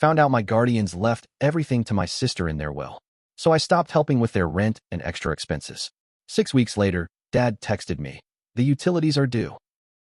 Found out my guardians left everything to my sister in their will. So I stopped helping with their rent and extra expenses. 6 weeks later, Dad texted me. The utilities are due.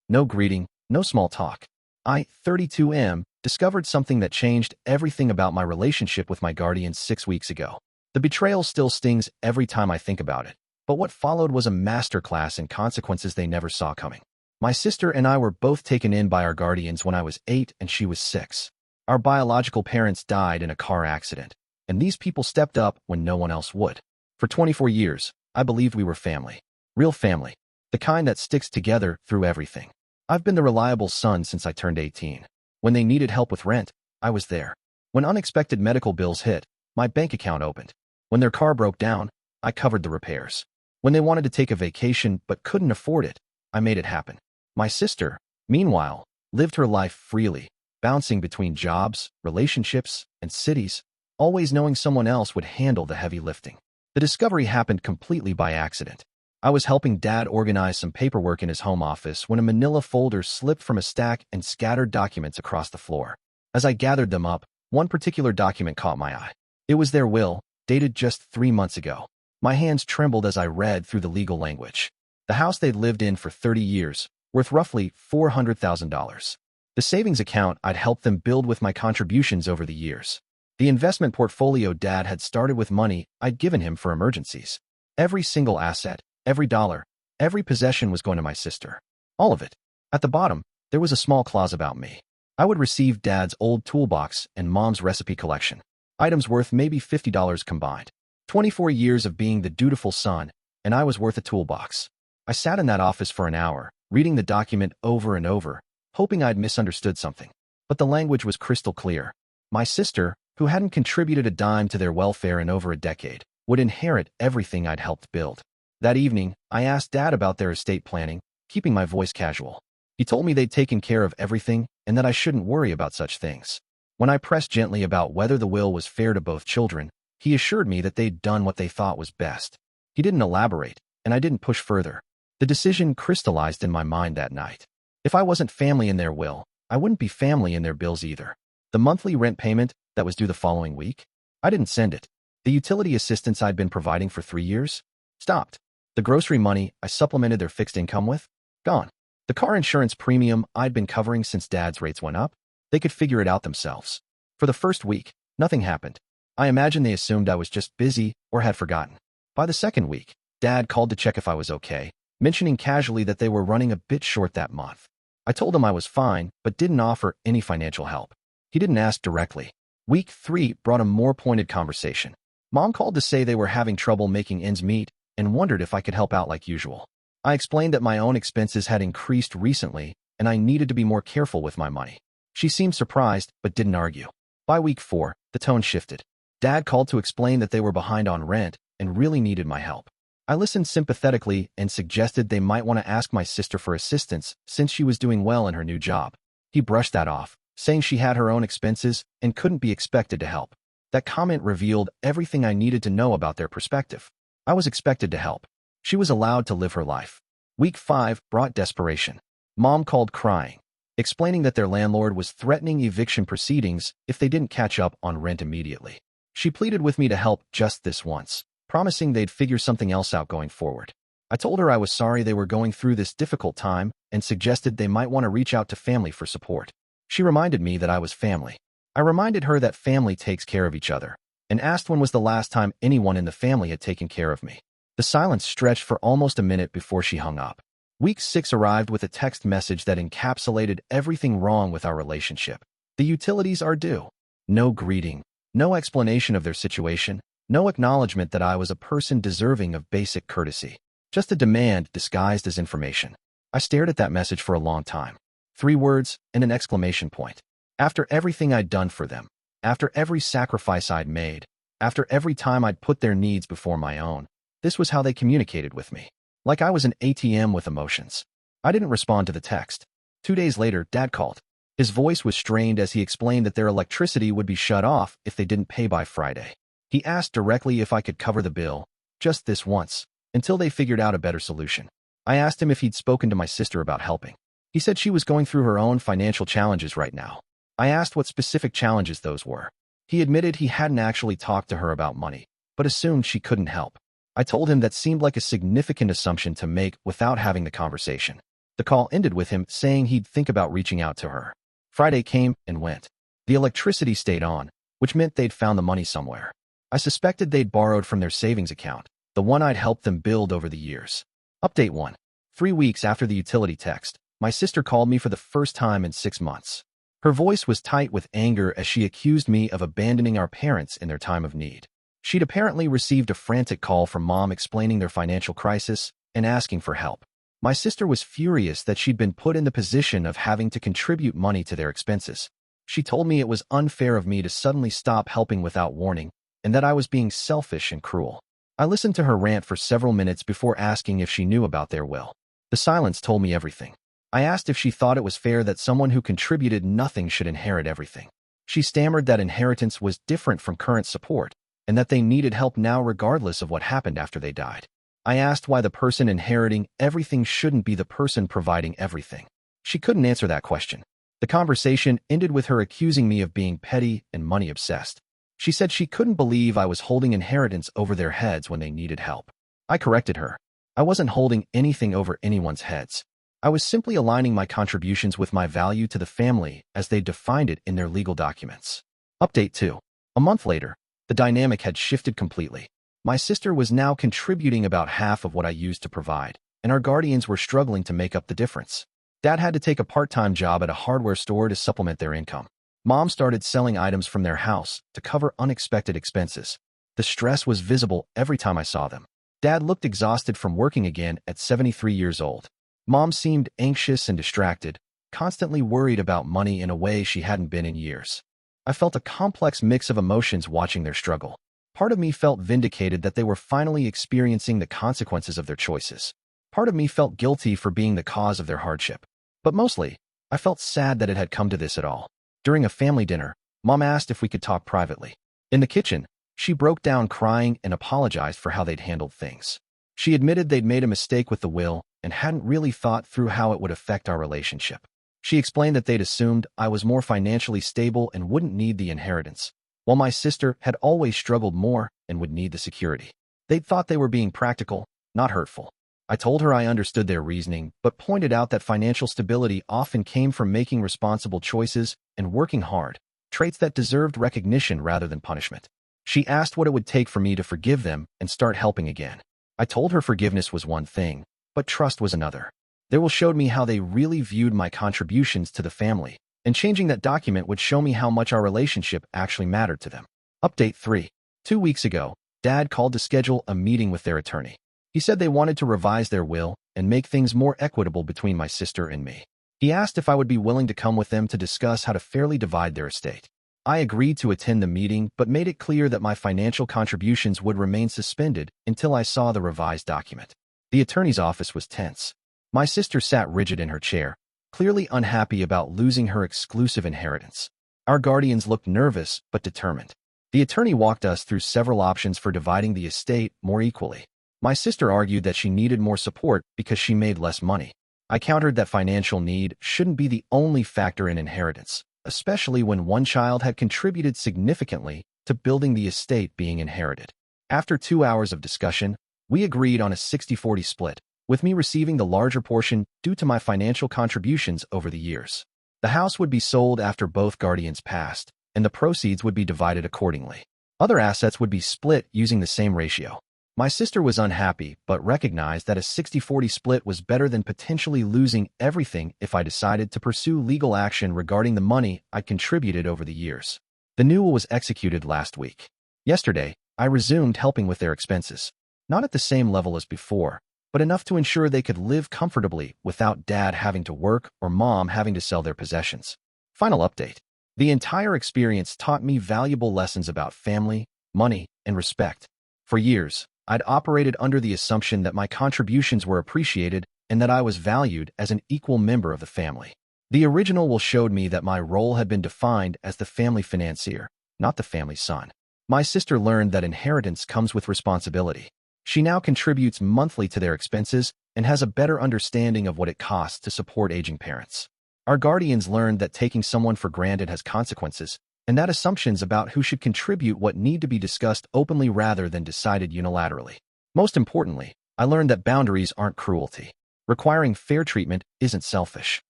No greeting, no small talk. I, 32M, discovered something that changed everything about my relationship with my guardians 6 weeks ago. The betrayal still stings every time I think about it, but what followed was a masterclass in consequences they never saw coming. My sister and I were both taken in by our guardians when I was 8 and she was 6. Our biological parents died in a car accident, and these people stepped up when no one else would. For 24 years, I believed we were family. Real family. The kind that sticks together through everything. I've been the reliable son since I turned 18. When they needed help with rent, I was there. When unexpected medical bills hit, my bank account opened. When their car broke down, I covered the repairs. When they wanted to take a vacation but couldn't afford it, I made it happen. My sister, meanwhile, lived her life freely, bouncing between jobs, relationships, and cities, always knowing someone else would handle the heavy lifting. The discovery happened completely by accident. I was helping Dad organize some paperwork in his home office when a manila folder slipped from a stack and scattered documents across the floor. As I gathered them up, one particular document caught my eye. It was their will, dated just 3 months ago. My hands trembled as I read through the legal language. The house they'd lived in for 30 years, worth roughly $400,000. The savings account I'd helped them build with my contributions over the years. The investment portfolio Dad had started with money I'd given him for emergencies. Every single asset, every dollar, every possession was going to my sister. All of it. At the bottom, there was a small clause about me. I would receive Dad's old toolbox and Mom's recipe collection. Items worth maybe $50 combined. 24 years of being the dutiful son, and I was worth a toolbox. I sat in that office for an hour, reading the document over and over, hoping I'd misunderstood something. But the language was crystal clear. My sister, who hadn't contributed a dime to their welfare in over a decade, would inherit everything I'd helped build. That evening, I asked Dad about their estate planning, keeping my voice casual. He told me they'd taken care of everything and that I shouldn't worry about such things. When I pressed gently about whether the will was fair to both children, he assured me that they'd done what they thought was best. He didn't elaborate, and I didn't push further. The decision crystallized in my mind that night. If I wasn't family in their will, I wouldn't be family in their bills either. The monthly rent payment that was due the following week, I didn't send it. The utility assistance I'd been providing for 3 years stopped. The grocery money I supplemented their fixed income with, gone. The car insurance premium I'd been covering since Dad's rates went up, they could figure it out themselves. For the first week, nothing happened. I imagine they assumed I was just busy or had forgotten. By the second week, Dad called to check if I was okay, mentioning casually that they were running a bit short that month. I told him I was fine, but didn't offer any financial help. He didn't ask directly. Week 3 brought a more pointed conversation. Mom called to say they were having trouble making ends meet and wondered if I could help out like usual. I explained that my own expenses had increased recently and I needed to be more careful with my money. She seemed surprised but didn't argue. By week 4, the tone shifted. Dad called to explain that they were behind on rent and really needed my help. I listened sympathetically and suggested they might want to ask my sister for assistance since she was doing well in her new job. He brushed that off, saying she had her own expenses and couldn't be expected to help. That comment revealed everything I needed to know about their perspective. I was expected to help. She was allowed to live her life. Week 5 brought desperation. Mom called crying, explaining that their landlord was threatening eviction proceedings if they didn't catch up on rent immediately. She pleaded with me to help just this once, promising they'd figure something else out going forward. I told her I was sorry they were going through this difficult time and suggested they might want to reach out to family for support. She reminded me that I was family. I reminded her that family takes care of each other, and asked when was the last time anyone in the family had taken care of me. The silence stretched for almost a minute before she hung up. Week 6 arrived with a text message that encapsulated everything wrong with our relationship. The utilities are due. No greeting, no explanation of their situation, no acknowledgement that I was a person deserving of basic courtesy. Just a demand disguised as information. I stared at that message for a long time. 3 words and an exclamation point. After everything I'd done for them, after every sacrifice I'd made, after every time I'd put their needs before my own, this was how they communicated with me. Like I was an ATM with emotions. I didn't respond to the text. 2 days later, Dad called. His voice was strained as he explained that their electricity would be shut off if they didn't pay by Friday. He asked directly if I could cover the bill, just this once, until they figured out a better solution. I asked him if he'd spoken to my sister about helping. He said she was going through her own financial challenges right now. I asked what specific challenges those were. He admitted he hadn't actually talked to her about money, but assumed she couldn't help. I told him that seemed like a significant assumption to make without having the conversation. The call ended with him saying he'd think about reaching out to her. Friday came and went. The electricity stayed on, which meant they'd found the money somewhere. I suspected they'd borrowed from their savings account, the one I'd helped them build over the years. Update 1. 3 weeks after the utility text, my sister called me for the first time in 6 months. Her voice was tight with anger as she accused me of abandoning our parents in their time of need. She'd apparently received a frantic call from Mom explaining their financial crisis and asking for help. My sister was furious that she'd been put in the position of having to contribute money to their expenses. She told me it was unfair of me to suddenly stop helping without warning, and that I was being selfish and cruel. I listened to her rant for several minutes before asking if she knew about their will. The silence told me everything. I asked if she thought it was fair that someone who contributed nothing should inherit everything. She stammered that inheritance was different from current support, and that they needed help now regardless of what happened after they died. I asked why the person inheriting everything shouldn't be the person providing everything. She couldn't answer that question. The conversation ended with her accusing me of being petty and money-obsessed. She said she couldn't believe I was holding inheritance over their heads when they needed help. I corrected her. I wasn't holding anything over anyone's heads. I was simply aligning my contributions with my value to the family as they defined it in their legal documents. Update 2. A month later, the dynamic had shifted completely. My sister was now contributing about half of what I used to provide, and our guardians were struggling to make up the difference. Dad had to take a part-time job at a hardware store to supplement their income. Mom started selling items from their house to cover unexpected expenses. The stress was visible every time I saw them. Dad looked exhausted from working again at 73 years old. Mom seemed anxious and distracted, constantly worried about money in a way she hadn't been in years. I felt a complex mix of emotions watching their struggle. Part of me felt vindicated that they were finally experiencing the consequences of their choices. Part of me felt guilty for being the cause of their hardship. But mostly, I felt sad that it had come to this at all. During a family dinner, Mom asked if we could talk privately. In the kitchen, she broke down crying and apologized for how they'd handled things. She admitted they'd made a mistake with the will and hadn't really thought through how it would affect our relationship. She explained that they'd assumed I was more financially stable and wouldn't need the inheritance, while my sister had always struggled more and would need the security. They'd thought they were being practical, not hurtful. I told her I understood their reasoning, but pointed out that financial stability often came from making responsible choices and working hard, traits that deserved recognition rather than punishment. She asked what it would take for me to forgive them and start helping again. I told her forgiveness was one thing, but trust was another. Their will showed me how they really viewed my contributions to the family, and changing that document would show me how much our relationship actually mattered to them. Update 3. 2 weeks ago, Dad called to schedule a meeting with their attorney. He said they wanted to revise their will and make things more equitable between my sister and me. He asked if I would be willing to come with them to discuss how to fairly divide their estate. I agreed to attend the meeting, but made it clear that my financial contributions would remain suspended until I saw the revised document. The attorney's office was tense. My sister sat rigid in her chair, clearly unhappy about losing her exclusive inheritance. Our guardians looked nervous but determined. The attorney walked us through several options for dividing the estate more equally. My sister argued that she needed more support because she made less money. I countered that financial need shouldn't be the only factor in inheritance, especially when one child had contributed significantly to building the estate being inherited. After 2 hours of discussion, we agreed on a 60-40 split, with me receiving the larger portion due to my financial contributions over the years. The house would be sold after both guardians passed, and the proceeds would be divided accordingly. Other assets would be split using the same ratio. My sister was unhappy, but recognized that a 60-40 split was better than potentially losing everything if I decided to pursue legal action regarding the money I contributed over the years. The new will was executed last week. Yesterday, I resumed helping with their expenses. Not at the same level as before, but enough to ensure they could live comfortably without Dad having to work or Mom having to sell their possessions. Final update. The entire experience taught me valuable lessons about family, money, and respect. For years, I'd operated under the assumption that my contributions were appreciated and that I was valued as an equal member of the family. The original will showed me that my role had been defined as the family financier, not the family son. My sister learned that inheritance comes with responsibility. She now contributes monthly to their expenses and has a better understanding of what it costs to support aging parents. Our guardians learned that taking someone for granted has consequences, and that assumptions about who should contribute what need to be discussed openly rather than decided unilaterally. Most importantly, I learned that boundaries aren't cruelty. Requiring fair treatment isn't selfish.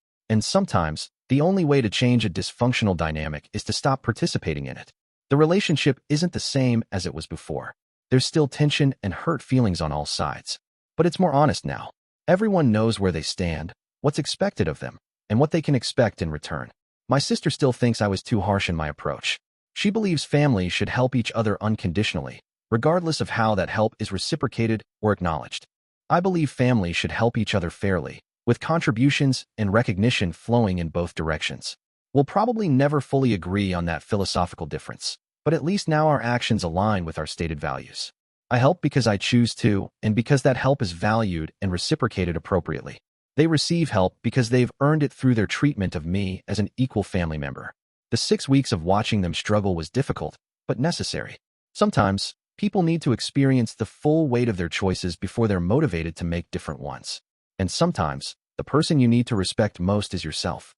And sometimes, the only way to change a dysfunctional dynamic is to stop participating in it. The relationship isn't the same as it was before. There's still tension and hurt feelings on all sides. But it's more honest now. Everyone knows where they stand, what's expected of them, and what they can expect in return. My sister still thinks I was too harsh in my approach. She believes families should help each other unconditionally, regardless of how that help is reciprocated or acknowledged. I believe families should help each other fairly, with contributions and recognition flowing in both directions. We'll probably never fully agree on that philosophical difference, but at least now our actions align with our stated values. I help because I choose to, and because that help is valued and reciprocated appropriately. They receive help because they've earned it through their treatment of me as an equal family member. The 6 weeks of watching them struggle was difficult, but necessary. Sometimes, people need to experience the full weight of their choices before they're motivated to make different ones. And sometimes, the person you need to respect most is yourself.